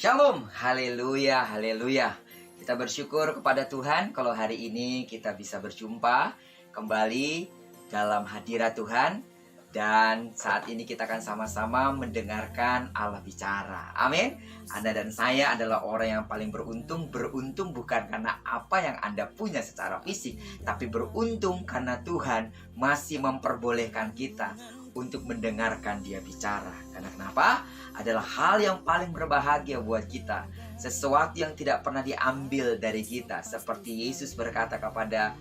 Shalom, haleluya, haleluya. Kita bersyukur kepada Tuhan kalau hari ini kita bisa berjumpa kembali dalam hadirat Tuhan. Dan saat ini kita akan sama-sama mendengarkan Allah bicara. Amin. Anda dan saya adalah orang yang paling beruntung. Beruntung bukan karena apa yang Anda punya secara fisik, tapi beruntung karena Tuhan masih memperbolehkan kita untuk mendengarkan Dia bicara. Karena kenapa? Adalah hal yang paling berbahagia buat kita. Sesuatu yang tidak pernah diambil dari kita. Seperti Yesus berkata kepada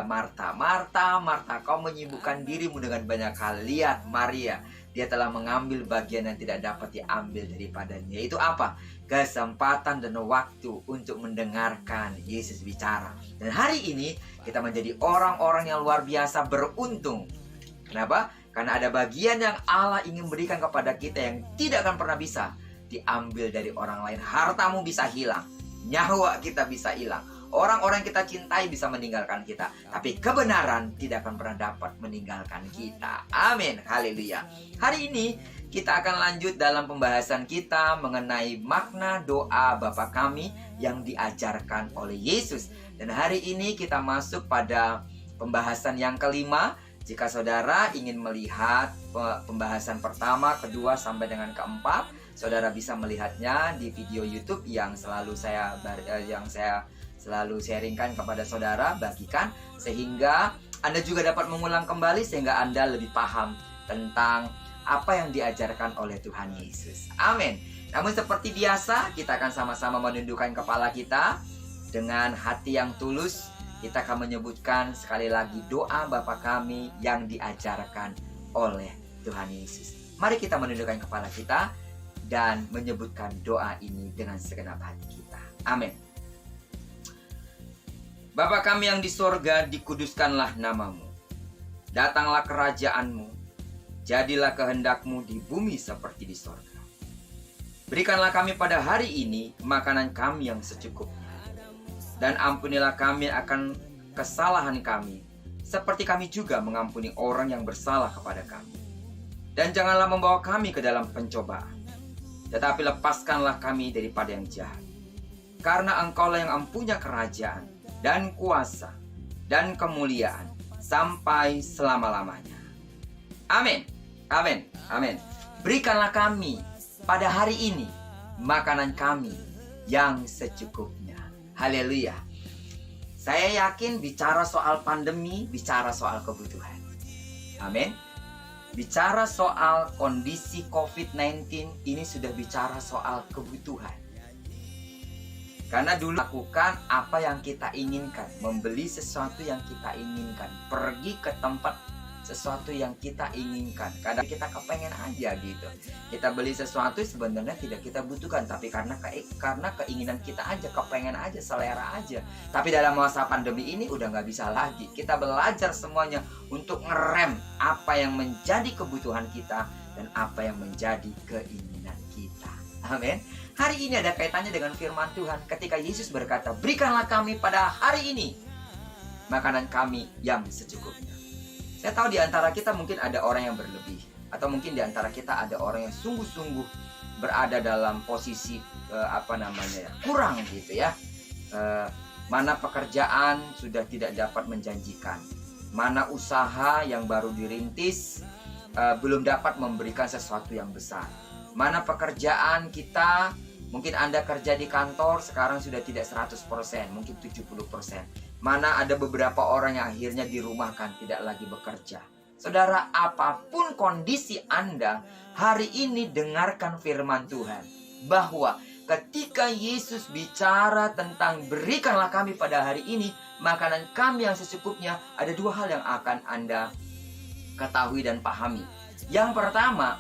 Marta, Marta, Marta, kau menyibukkan dirimu dengan banyak hal. Lihat Maria, dia telah mengambil bagian yang tidak dapat diambil daripadanya. Yaitu apa? Kesempatan dan waktu untuk mendengarkan Yesus bicara. Dan hari ini kita menjadi orang-orang yang luar biasa beruntung. Kenapa? Karena ada bagian yang Allah ingin berikan kepada kita yang tidak akan pernah bisa diambil dari orang lain. Hartamu bisa hilang, nyawa kita bisa hilang, orang-orang yang kita cintai bisa meninggalkan kita, tapi kebenaran tidak akan pernah dapat meninggalkan kita. Amin, haleluya. Hari ini kita akan lanjut dalam pembahasan kita mengenai makna doa Bapa Kami yang diajarkan oleh Yesus. Dan hari ini kita masuk pada pembahasan yang kelima. Jika saudara ingin melihat pembahasan pertama, kedua, sampai dengan keempat, saudara bisa melihatnya di video YouTube yang selalu saya selalu sharingkan kepada saudara, bagikan, sehingga Anda juga dapat mengulang kembali, sehingga Anda lebih paham tentang apa yang diajarkan oleh Tuhan Yesus. Amin. Namun seperti biasa, kita akan sama-sama menundukkan kepala kita dengan hati yang tulus. Kita akan menyebutkan sekali lagi doa Bapa Kami yang diajarkan oleh Tuhan Yesus. Mari kita menundukkan kepala kita dan menyebutkan doa ini dengan segenap hati kita. Amin. Bapa Kami yang di sorga, dikuduskanlah namamu. Datanglah kerajaanmu. Jadilah kehendak-Mu di bumi seperti di sorga. Berikanlah kami pada hari ini makanan kami yang secukupnya. Dan ampunilah kami akan kesalahan kami, seperti kami juga mengampuni orang yang bersalah kepada kami. Dan janganlah membawa kami ke dalam pencobaan, tetapi lepaskanlah kami daripada yang jahat. Karena Engkaulah yang mempunyai kerajaan, dan kuasa, dan kemuliaan, sampai selama-lamanya. Amin, amin, amin. Berikanlah kami pada hari ini makanan kami yang secukupnya. Haleluya. Saya yakin bicara soal pandemi, bicara soal kebutuhan. Amin. Bicara soal kondisi COVID-19, ini sudah bicara soal kebutuhan. Karena dulu lakukan apa yang kita inginkan, membeli sesuatu yang kita inginkan, pergi ke tempat sesuatu yang kita inginkan. Kadang kita kepengen aja gitu. Kita beli sesuatu sebenarnya tidak kita butuhkan, tapi karena keinginan kita aja, kepengen aja, selera aja. Tapi dalam masa pandemi ini udah nggak bisa lagi. Kita belajar semuanya untuk ngerem apa yang menjadi kebutuhan kita dan apa yang menjadi keinginan kita. Amin. Hari ini ada kaitannya dengan firman Tuhan ketika Yesus berkata, berikanlah kami pada hari ini makanan kami yang secukupnya. Saya tahu di antara kita mungkin ada orang yang berlebih, atau mungkin di antara kita ada orang yang sungguh-sungguh berada dalam posisi kurang gitu ya. Mana pekerjaan sudah tidak dapat menjanjikan, mana usaha yang baru dirintis belum dapat memberikan sesuatu yang besar, mana pekerjaan kita, mungkin Anda kerja di kantor sekarang sudah tidak 100%, mungkin 70%. Mana ada beberapa orang yang akhirnya dirumahkan, tidak lagi bekerja. Saudara, apapun kondisi Anda, hari ini dengarkan firman Tuhan. Bahwa ketika Yesus bicara tentang berikanlah kami pada hari ini makanan kami yang secukupnya, ada dua hal yang akan Anda ketahui dan pahami. Yang pertama,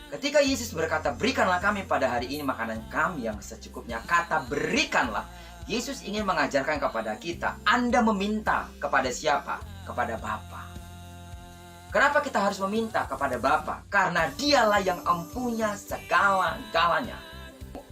ketika Yesus berkata berikanlah kami pada hari ini makanan kami yang secukupnya, kata berikanlah, Yesus ingin mengajarkan kepada kita, Anda meminta kepada siapa? Kepada Bapa. Kenapa kita harus meminta kepada Bapa? Karena Dialah yang mempunyai segala-galanya.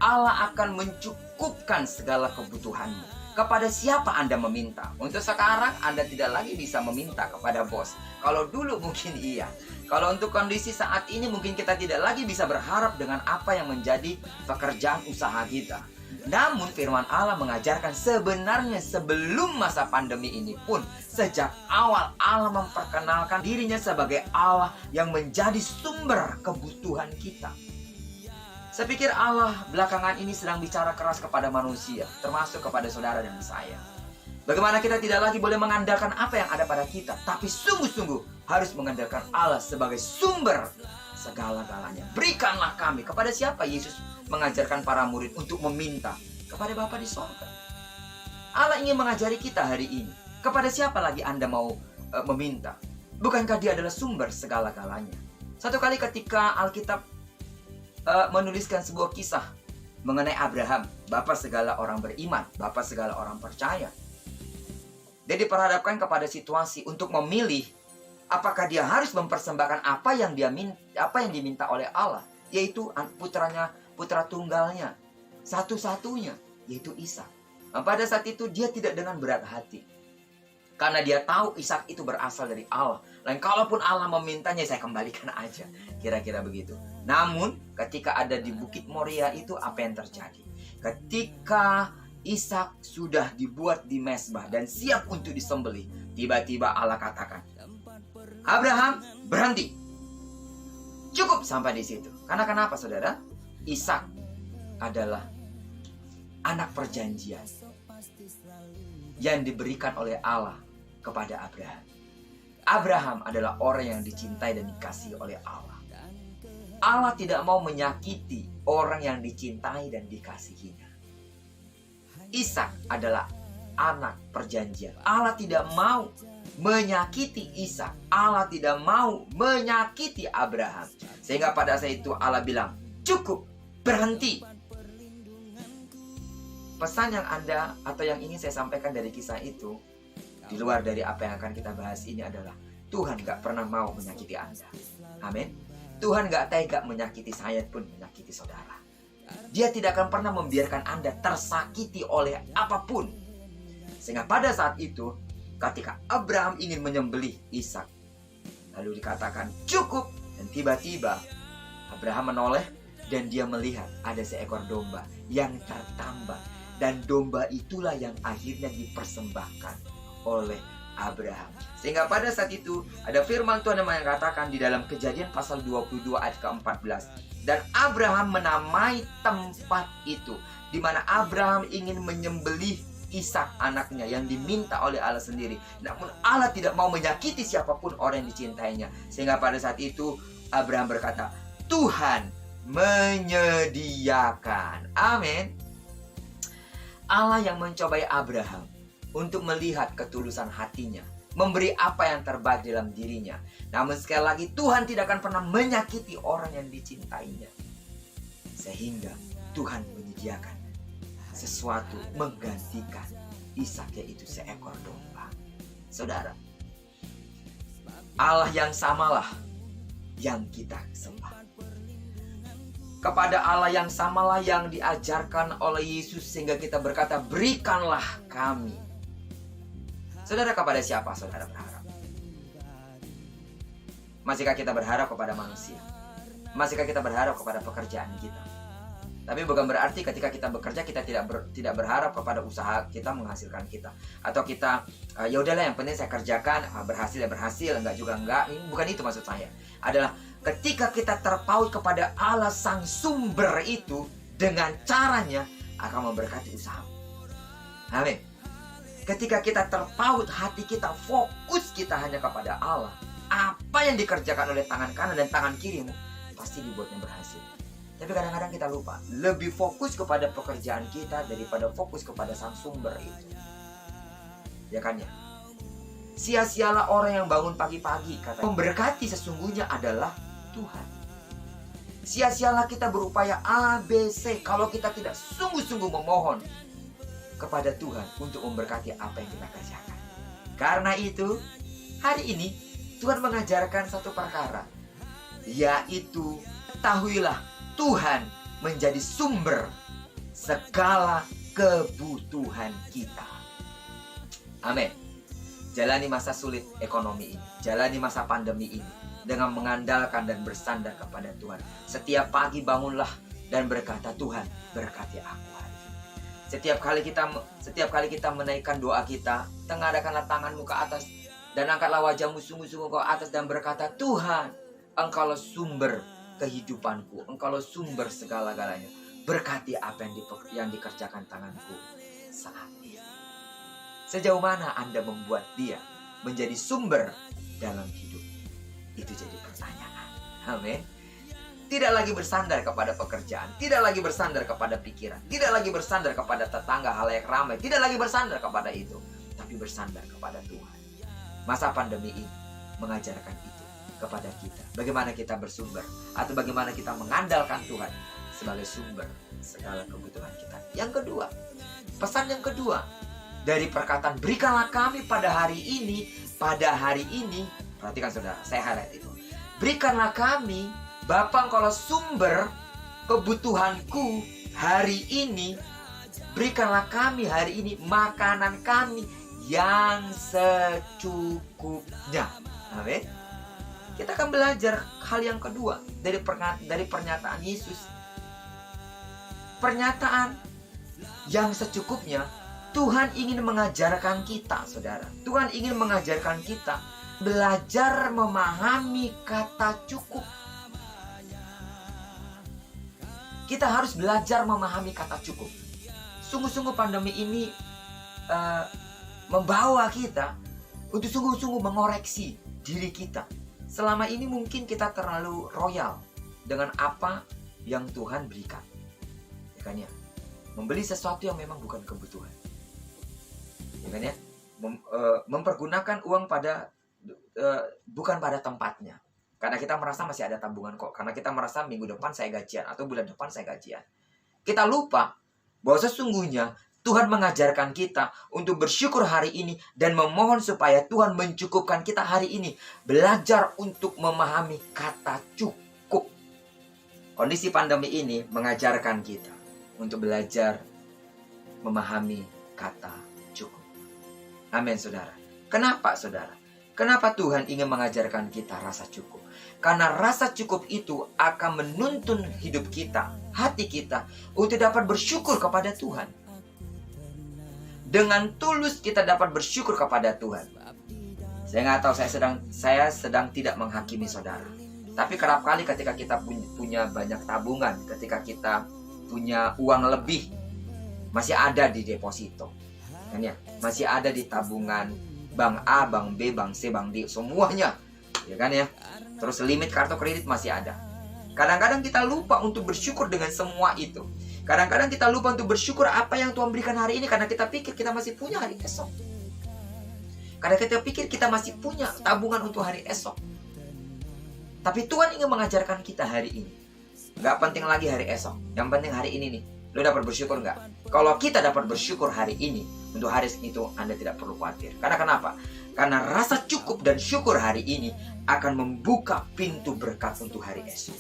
Allah akan mencukupkan segala kebutuhanmu. Kepada siapa Anda meminta? Untuk sekarang Anda tidak lagi bisa meminta kepada bos. Kalau dulu mungkin iya. Kalau untuk kondisi saat ini mungkin kita tidak lagi bisa berharap dengan apa yang menjadi pekerjaan usaha kita. Namun firman Allah mengajarkan sebenarnya sebelum masa pandemi ini pun, sejak awal Allah memperkenalkan dirinya sebagai Allah yang menjadi sumber kebutuhan kita. Saya pikir Allah belakangan ini sedang bicara keras kepada manusia, termasuk kepada saudara dan saya. Bagaimana kita tidak lagi boleh mengandalkan apa yang ada pada kita, tapi sungguh-sungguh harus mengandalkan Allah sebagai sumber segala-galanya. Berikanlah kami. Kepada siapa Yesus mengajarkan para murid untuk meminta? Kepada Bapa di sorga. Allah ingin mengajari kita hari ini. Kepada siapa lagi Anda mau meminta? Bukankah Dia adalah sumber segala-galanya? Satu kali ketika Alkitab menuliskan sebuah kisah mengenai Abraham, bapa segala orang beriman, bapa segala orang percaya. Dia diperhadapkan kepada situasi untuk memilih apakah dia harus mempersembahkan apa yang diminta oleh Allah, yaitu putra tunggalnya, satu-satunya, yaitu Ishak. Nah, pada saat itu dia tidak dengan berat hati, karena dia tahu Ishak itu berasal dari Allah. Dan kalaupun Allah memintanya, saya kembalikan aja. Kira-kira begitu. Namun ketika ada di Bukit Moria itu, apa yang terjadi? Ketika Ishak sudah dibuat di mezbah dan siap untuk disembelih, tiba-tiba Allah katakan, Abraham, berhenti. Cukup sampai di situ. Karena kenapa, saudara? Ishak adalah anak perjanjian yang diberikan oleh Allah kepada Abraham. Abraham adalah orang yang dicintai dan dikasihi oleh Allah. Allah tidak mau menyakiti orang yang dicintai dan dikasihinya. Ishak adalah anak perjanjian. Allah tidak mau menyakiti Ishak. Allah tidak mau menyakiti Abraham. Sehingga pada saat itu Allah bilang, cukup, berhenti. Pesan yang Anda atau yang ingin saya sampaikan dari kisah itu, di luar dari apa yang akan kita bahas ini adalah, Tuhan gak pernah mau menyakiti Anda. Amin. Tuhan gak tega menyakiti saya pun menyakiti saudara. Dia tidak akan pernah membiarkan Anda tersakiti oleh apapun. Sehingga pada saat itu, ketika Abraham ingin menyembelih Ishak, lalu dikatakan cukup. Dan tiba-tiba Abraham menoleh dan dia melihat ada seekor domba yang tertambak. Dan domba itulah yang akhirnya dipersembahkan oleh Abraham. Sehingga pada saat itu ada firman Tuhan yang mengatakan di dalam Kejadian pasal 22 ayat ke-14. Dan Abraham menamai tempat itu, di mana Abraham ingin menyembelih Ishak anaknya yang diminta oleh Allah sendiri. Namun Allah tidak mau menyakiti siapapun orang yang dicintainya. Sehingga pada saat itu Abraham berkata, Tuhan menyediakan. Amin. Allah yang mencobai Abraham untuk melihat ketulusan hatinya, memberi apa yang terbaik dalam dirinya. Namun sekali lagi, Tuhan tidak akan pernah menyakiti orang yang dicintainya. Sehingga Tuhan menyediakan sesuatu menggantikan Ishak, yaitu seekor domba. Saudara, Allah yang samalah yang kita sembah. Kepada Allah yang samalah yang diajarkan oleh Yesus, sehingga kita berkata, berikanlah kami. Saudara, kepada siapa saudara berharap? Masihkah kita berharap kepada manusia? Masihkah kita berharap kepada pekerjaan kita? Tapi bukan berarti ketika kita bekerja kita tidak berharap kepada usaha kita menghasilkan kita. Atau kita ya udahlah yang penting saya kerjakan, berhasil ya berhasil, enggak juga enggak. Ini bukan itu maksud saya. Adalah ketika kita terpaut kepada Allah sang sumber itu, dengan caranya akan memberkati usaha. Amin. Ketika kita terpaut, hati kita fokus kita hanya kepada Allah, apa yang dikerjakan oleh tangan kanan dan tangan kirimu pasti dibuatnya berhasil. Tapi kadang-kadang kita lupa, lebih fokus kepada pekerjaan kita daripada fokus kepada sang sumber itu. Ya kan ya? Sia-sialah orang yang bangun pagi-pagi, kata memberkati sesungguhnya adalah Tuhan. Sia-sialah kita berupaya A, B, C kalau kita tidak sungguh-sungguh memohon kepada Tuhan untuk memberkati apa yang kita kerjakan. Karena itu, hari ini Tuhan mengajarkan satu perkara, yaitu ketahuilah Tuhan menjadi sumber segala kebutuhan kita. Amin. Jalani masa sulit ekonomi ini, jalani masa pandemi ini dengan mengandalkan dan bersandar kepada Tuhan. Setiap pagi bangunlah dan berkata, Tuhan berkati aku hari ini. Setiap kali kita menaikkan doa kita, tengadahkanlah tanganmu ke atas dan angkatlah wajahmu sungguh-sungguh ke atas dan berkata, Tuhan, Engkaulah sumber kehidupanku, Engkaulah sumber segala-galanya. Berkati apa yang dikerjakan tanganku saat ini. Sejauh mana Anda membuat dia menjadi sumber dalam hidup? Itu jadi pertanyaan. Amin. Tidak lagi bersandar kepada pekerjaan, tidak lagi bersandar kepada pikiran, tidak lagi bersandar kepada tetangga halayak ramai, tidak lagi bersandar kepada itu, tapi bersandar kepada Tuhan. Masa pandemi ini mengajarkan itu kepada kita. Bagaimana kita bersumber atau bagaimana kita mengandalkan Tuhan sebagai sumber segala kebutuhan kita. Yang kedua, pesan yang kedua dari perkataan berikanlah kami pada hari ini, perhatikan saudara, saya highlight itu. Berikanlah kami, Bapa Engkaulah sumber kebutuhanku hari ini. Berikanlah kami hari ini makanan kami yang secukupnya. Amin. Kita akan belajar hal yang kedua dari pernyataan Yesus. Pernyataan yang secukupnya, Tuhan ingin mengajarkan kita, saudara. Tuhan ingin mengajarkan kita belajar memahami kata cukup. Kita harus belajar memahami kata cukup. Sungguh-sungguh pandemi ini membawa kita untuk sungguh-sungguh mengoreksi diri kita. Selama ini mungkin kita terlalu royal dengan apa yang Tuhan berikan. Ya kan ya? Membeli sesuatu yang memang bukan kebutuhan. Ya kan ya? Mempergunakan uang bukan pada tempatnya. Karena kita merasa masih ada tabungan kok. Karena kita merasa minggu depan saya gajian atau bulan depan saya gajian. Kita lupa bahwa sesungguhnya Tuhan mengajarkan kita untuk bersyukur hari ini dan memohon supaya Tuhan mencukupkan kita hari ini. Belajar untuk memahami kata cukup. Kondisi pandemi ini mengajarkan kita untuk belajar memahami kata cukup. Amin, saudara. Kenapa, saudara? Kenapa Tuhan ingin mengajarkan kita rasa cukup? Karena rasa cukup itu akan menuntun hidup kita, hati kita, untuk dapat bersyukur kepada Tuhan. Dengan tulus kita dapat bersyukur kepada Tuhan. Saya nggak tahu, saya sedang tidak menghakimi saudara. Tapi kerap kali ketika kita punya banyak tabungan, ketika kita punya uang lebih, masih ada di deposito, kan ya? Masih ada di tabungan bank A, bank B, bank C, bank D, semuanya, ya kan ya? Terus limit kartu kredit masih ada. Kadang-kadang kita lupa untuk bersyukur dengan semua itu. Kadang-kadang kita lupa untuk bersyukur apa yang Tuhan berikan hari ini karena kita pikir kita masih punya hari esok. Karena kita pikir kita masih punya tabungan untuk hari esok. Tapi Tuhan ingin mengajarkan kita hari ini. Gak penting lagi hari esok. Yang penting hari ini nih. Lo dapat bersyukur gak? Kalau kita dapat bersyukur hari ini, untuk hari itu Anda tidak perlu khawatir. Karena kenapa? Karena rasa cukup dan syukur hari ini akan membuka pintu berkat untuk hari esok.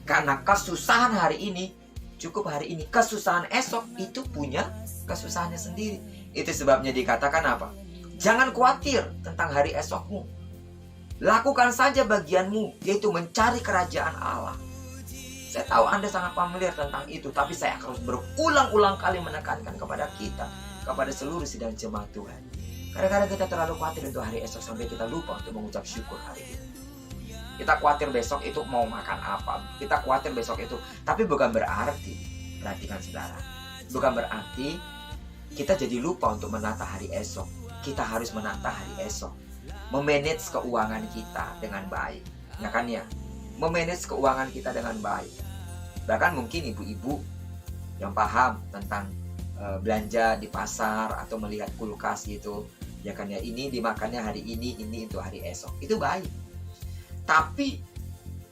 Karena kesusahan hari ini, cukup hari ini, kesusahan esok itu punya kesusahannya sendiri. Itu sebabnya dikatakan apa? Jangan khawatir tentang hari esokmu. Lakukan saja bagianmu, yaitu mencari kerajaan Allah. Saya tahu Anda sangat familiar tentang itu, tapi saya harus berulang-ulang kali menekankan kepada kita, kepada seluruh sidang jemaat Tuhan. Kadang-kadang kita terlalu khawatir untuk hari esok sampai kita lupa untuk mengucap syukur hari ini. Kita khawatir besok itu mau makan apa. Kita khawatir besok itu. Tapi bukan berarti, perhatikan saudara, bukan berarti kita jadi lupa untuk menata hari esok. Kita harus menata hari esok. Memanage keuangan kita dengan baik. Ya kan ya? Memanage keuangan kita dengan baik. Bahkan mungkin ibu-ibu yang paham tentang belanja di pasar atau melihat kulkas gitu. Ya kan ya, ini dimakannya hari ini untuk hari esok. Itu baik. Tapi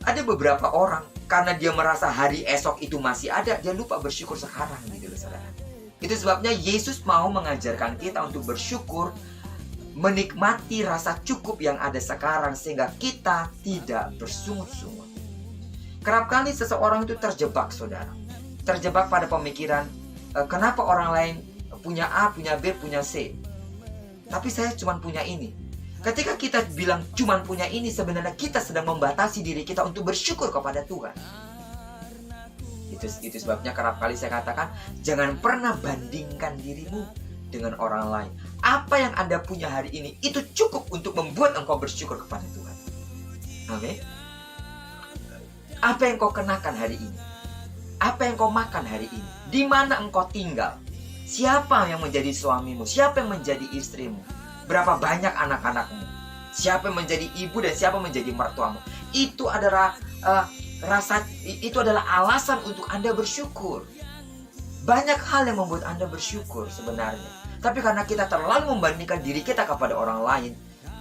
ada beberapa orang karena dia merasa hari esok itu masih ada, dia lupa bersyukur sekarang gitu loh saudara. Itu sebabnya Yesus mau mengajarkan kita untuk bersyukur, menikmati rasa cukup yang ada sekarang sehingga kita tidak bersungut-sungut. Kerap kali seseorang itu terjebak saudara. Terjebak pada pemikiran, kenapa orang lain punya A, punya B, punya C, tapi saya cuma punya ini. Ketika kita bilang cuma punya ini, sebenarnya kita sedang membatasi diri kita untuk bersyukur kepada Tuhan. Itu sebabnya kerap kali saya katakan, jangan pernah bandingkan dirimu dengan orang lain. Apa yang Anda punya hari ini, itu cukup untuk membuat engkau bersyukur kepada Tuhan. Amin. Apa yang kau kenakan hari ini? Apa yang kau makan hari ini? Di mana engkau tinggal? Siapa yang menjadi suamimu? Siapa yang menjadi istrimu? Berapa banyak anak-anakmu? Siapa yang menjadi ibu dan siapa yang menjadi mertuamu? Itu adalah itu adalah alasan untuk Anda bersyukur. Banyak hal yang membuat Anda bersyukur sebenarnya. Tapi karena kita terlalu membandingkan diri kita kepada orang lain,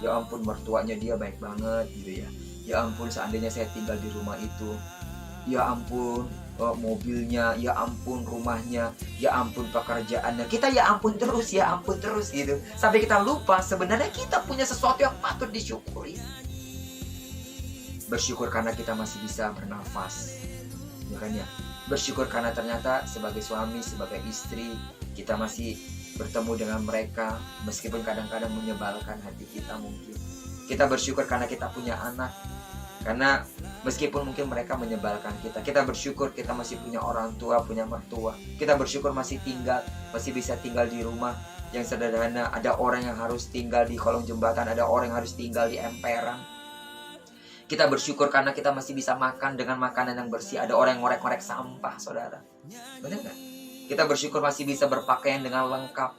ya ampun mertuanya dia baik banget gitu ya. Ya ampun seandainya saya tinggal di rumah itu. Ya ampun mobilnya, ya ampun rumahnya, ya ampun pekerjaannya. Kita ya ampun terus gitu. Sampai kita lupa sebenarnya kita punya sesuatu yang patut disyukuri. Bersyukur karena kita masih bisa bernafas, ya kan ya. Bersyukur karena ternyata sebagai suami, sebagai istri, kita masih bertemu dengan mereka, meskipun kadang-kadang menyebalkan hati kita mungkin. Kita bersyukur karena kita punya anak, karena meskipun mungkin mereka menyebalkan kita. Kita bersyukur kita masih punya orang tua, punya mertua. Kita bersyukur masih bisa tinggal di rumah yang sederhana. Ada orang yang harus tinggal di kolong jembatan, ada orang yang harus tinggal di emperan. Kita bersyukur karena kita masih bisa makan dengan makanan yang bersih. Ada orang yang ngorek-ngorek sampah, saudara. Benar nggak? Kita bersyukur masih bisa berpakaian dengan lengkap.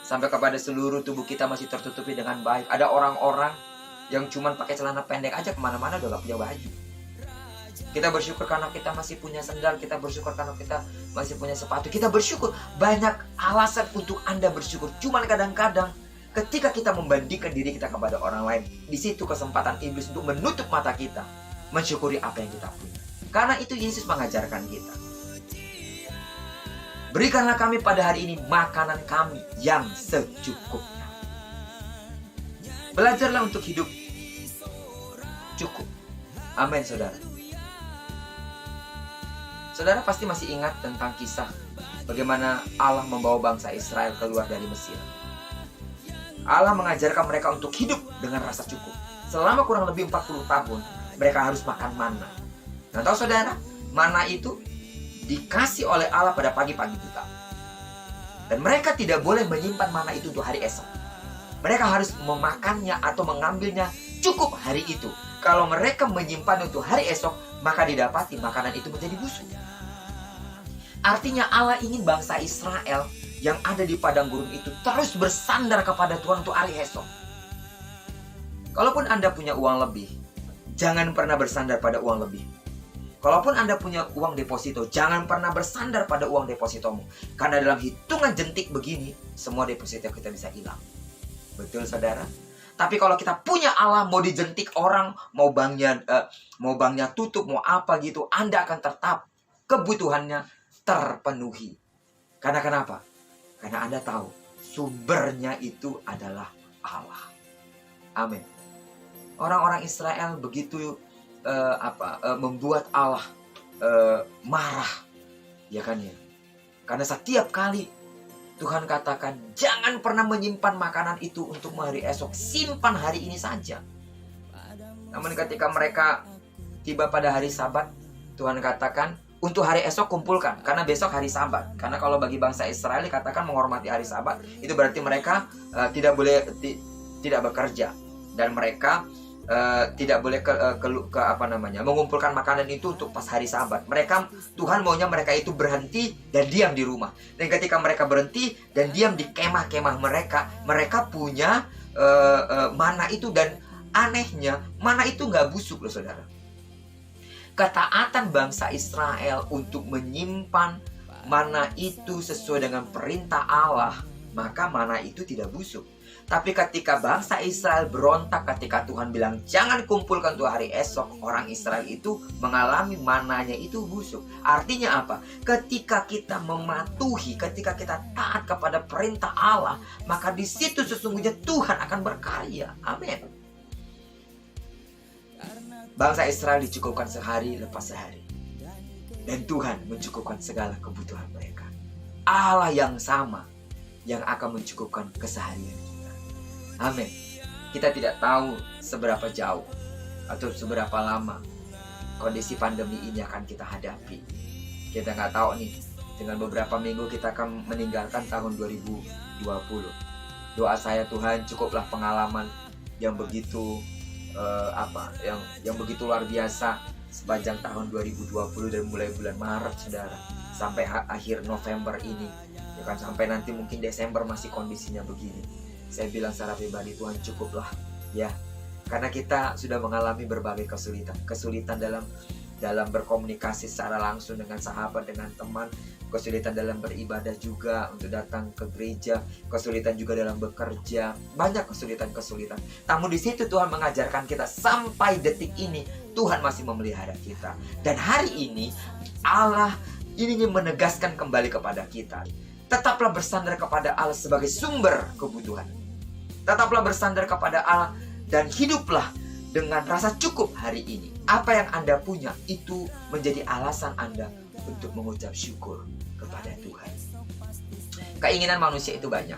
Sampai kepada seluruh tubuh kita masih tertutupi dengan baik. Ada orang-orang yang cuma pakai celana pendek aja kemana-mana udah gak punya baju. Kita bersyukur karena kita masih punya sendal. Kita bersyukur karena kita masih punya sepatu. Kita bersyukur. Banyak alasan untuk Anda bersyukur. Cuman kadang-kadang ketika kita membandingkan diri kita kepada orang lain, di situ kesempatan iblis untuk menutup mata kita, mensyukuri apa yang kita punya. Karena itu Yesus mengajarkan kita. Berikanlah kami pada hari ini makanan kami yang secukupnya. Belajarlah untuk hidup cukup. Amin, saudara. Saudara pasti masih ingat tentang kisah bagaimana Allah membawa bangsa Israel keluar dari Mesir. Allah mengajarkan mereka untuk hidup dengan rasa cukup. Selama kurang lebih 40 tahun, mereka harus makan mana. Nah, tahu saudara, mana itu dikasih oleh Allah pada pagi-pagi buta. Dan mereka tidak boleh menyimpan mana itu untuk hari esok. Mereka harus memakannya atau mengambilnya cukup hari itu. Kalau mereka menyimpan untuk hari esok, maka didapati makanan itu menjadi busuk. Artinya Allah ingin bangsa Israel yang ada di padang gurun itu terus bersandar kepada Tuhan untuk hari esok. Kalaupun Anda punya uang lebih, jangan pernah bersandar pada uang lebih. Kalaupun Anda punya uang deposito, jangan pernah bersandar pada uang depositomu. Karena dalam hitungan jentik begini, semua deposito kita bisa hilang. Betul, saudara? Tapi kalau kita punya Allah, mau dijentik orang, mau banknya tutup, mau apa gitu, Anda akan tetap kebutuhannya terpenuhi. Karena kenapa? Karena Anda tahu sumbernya itu adalah Allah. Amin. Orang-orang Israel begitu membuat Allah marah, ya kan ya? Karena setiap kali Tuhan katakan jangan pernah menyimpan makanan itu untuk hari esok, simpan hari ini saja. Namun ketika mereka tiba pada hari Sabat, Tuhan katakan untuk hari esok kumpulkan, karena besok hari Sabat. Karena kalau bagi bangsa Israel dikatakan menghormati hari Sabat, itu berarti mereka tidak bekerja, dan mereka tidak boleh mengumpulkan makanan itu untuk pas hari Sabat. Tuhan maunya mereka itu berhenti dan diam di rumah. Dan ketika mereka berhenti dan diam di kemah-kemah mereka punya mana itu, dan anehnya mana itu nggak busuk loh, saudara. Ketaatan bangsa Israel untuk menyimpan mana itu sesuai dengan perintah Allah, maka mana itu tidak busuk. Tapi ketika bangsa Israel berontak ketika Tuhan bilang jangan kumpulkan untuk hari esok, orang Israel itu mengalami mananya itu busuk. Artinya apa? Ketika kita mematuhi, ketika kita taat kepada perintah Allah, maka di situ sesungguhnya Tuhan akan berkarya. Amin. Bangsa Israel dicukupkan sehari lepas sehari, dan Tuhan mencukupkan segala kebutuhan mereka. Allah yang sama yang akan mencukupkan keseharian kita. Amin. Kita tidak tahu seberapa jauh atau seberapa lama kondisi pandemi ini akan kita hadapi. Kita nggak tahu nih, dengan beberapa minggu kita akan meninggalkan tahun 2020. Doa saya, Tuhan, cukuplah pengalaman yang begitu yang begitu luar biasa sepanjang tahun 2020 dari mulai bulan Maret, saudara, sampai akhir November ini, ya kan, sampai nanti mungkin Desember masih kondisinya begini. Saya bilang secara pribadi, Tuhan, cukuplah ya, karena kita sudah mengalami berbagai kesulitan dalam berkomunikasi secara langsung dengan sahabat, dengan teman, kesulitan dalam beribadah juga untuk datang ke gereja, kesulitan juga dalam bekerja, banyak kesulitan. Namun di situ Tuhan mengajarkan kita sampai detik ini Tuhan masih memelihara kita. Dan hari ini Allah ingin menegaskan kembali kepada kita, tetaplah bersandar kepada Allah sebagai sumber kebutuhan. Tetaplah bersandar kepada Allah dan hiduplah dengan rasa cukup hari ini. Apa yang Anda punya itu menjadi alasan Anda untuk mengucap syukur kepada Tuhan. Keinginan manusia itu banyak,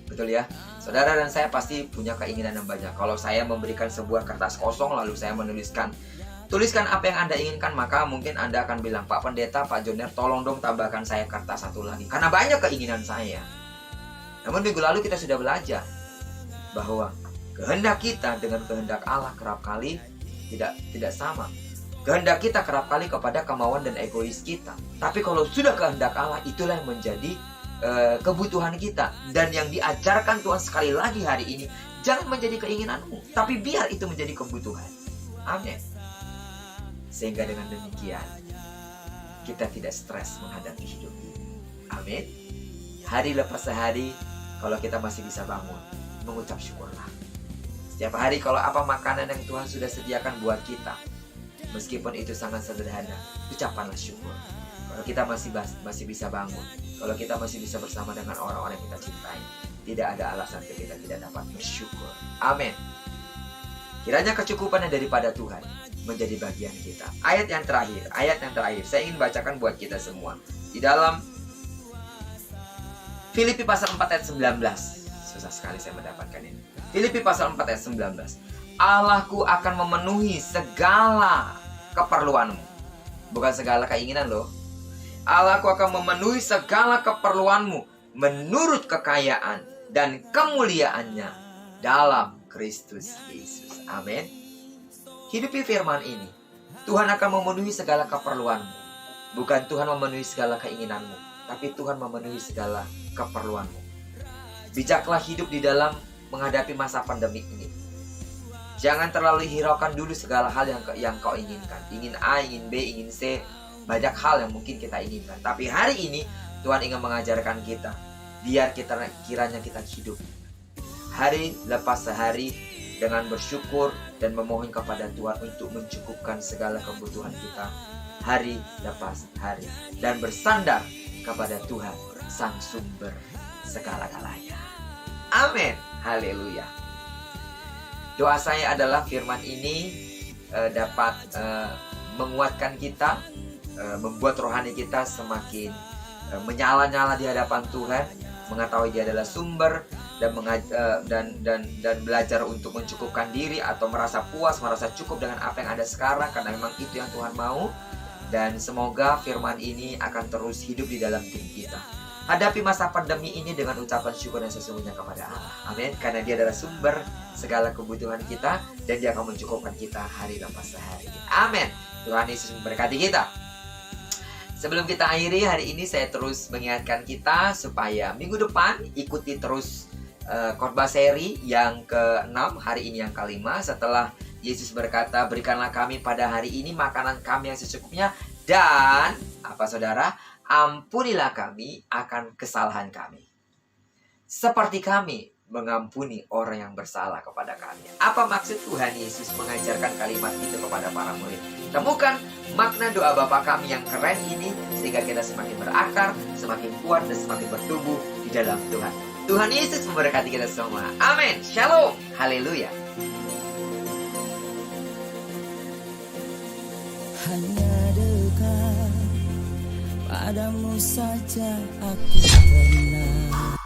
betul ya? Saudara dan saya pasti punya keinginan yang banyak. Kalau saya memberikan sebuah kertas kosong lalu saya tuliskan apa yang Anda inginkan, maka mungkin Anda akan bilang, Pak Pendeta, Pak Joner, tolong dong tambahkan saya kertas satu lagi, karena banyak keinginan saya. Namun minggu lalu kita sudah belajar bahwa kehendak kita dengan kehendak Allah kerap kali tidak sama. Kehendak kita kerap kali kepada kemauan dan egois kita. Tapi kalau sudah kehendak Allah, itulah yang menjadi kebutuhan kita. Dan yang diajarkan Tuhan sekali lagi hari ini, jangan menjadi keinginanmu, tapi biar itu menjadi kebutuhan. Amin. Sehingga dengan demikian kita tidak stres menghadapi hidup. Amin. Hari lepas hari, kalau kita masih bisa bangun, mengucap syukurlah. Setiap hari kalau apa makanan yang Tuhan sudah sediakan buat kita, meskipun itu sangat sederhana, ucapkanlah syukur. Kalau kita masih bisa bangun, kalau kita masih bisa bersama dengan orang-orang yang kita cintai, tidak ada alasan kita tidak dapat bersyukur. Amin. Kiranya kecukupannya daripada Tuhan menjadi bagian kita. Ayat yang terakhir, saya ingin bacakan buat kita semua. Di dalam Filipi pasal 4 ayat 19. Susah sekali saya mendapatkan ini. Filipi pasal 4 ayat 19. Allahku akan memenuhi segala keperluanmu. Bukan segala keinginan loh. Allahku akan memenuhi segala keperluanmu menurut kekayaan dan kemuliaannya dalam Kristus Yesus. Amin. Hidupi firman ini. Tuhan akan memenuhi segala keperluanmu. Bukan Tuhan memenuhi segala keinginanmu, tapi Tuhan memenuhi segala keperluanmu. Bijaklah hidup di dalam menghadapi masa pandemi ini. Jangan terlalu hiraukan dulu segala hal yang kau inginkan. Ingin A, ingin B, ingin C. Banyak hal yang mungkin kita inginkan. Tapi hari ini Tuhan ingin mengajarkan kita, biar kiranya kita hidup hari lepas hari dengan bersyukur dan memohon kepada Tuhan untuk mencukupkan segala kebutuhan kita hari lepas hari. Dan bersandar kepada Tuhan, Sang Sumber segala-galanya. Amin. Haleluya. Doa saya adalah firman ini dapat menguatkan kita, membuat rohani kita semakin menyala-nyala di hadapan Tuhan, mengetahui Dia adalah sumber, dan belajar untuk mencukupkan diri atau merasa puas, merasa cukup dengan apa yang ada sekarang, karena memang itu yang Tuhan mau. Dan semoga firman ini akan terus hidup di dalam diri kita. Hadapi masa pandemi ini dengan ucapan syukur dan sesungguhnya kepada Allah. Amin. Karena Dia adalah sumber segala kebutuhan kita, dan Dia akan mencukupkan kita hari lepas hari. Amin. Tuhan Yesus memberkati kita. Sebelum kita akhiri hari ini, saya terus mengingatkan kita supaya minggu depan ikuti terus khotbah seri yang ke-6, hari ini yang ke-5. Setelah Yesus berkata, berikanlah kami pada hari ini makanan kami yang secukupnya, dan apa saudara? Ampunilah kami akan kesalahan kami, seperti kami mengampuni orang yang bersalah kepada kami. Apa maksud Tuhan Yesus mengajarkan kalimat itu kepada para murid? Temukan makna doa Bapa kami yang keren ini, sehingga kita semakin berakar, semakin kuat, dan semakin bertumbuh di dalam Tuhan. Tuhan Yesus memberkati kita semua. Amin. Shalom. Haleluya. Hanya dekat padamu saja aku tenang.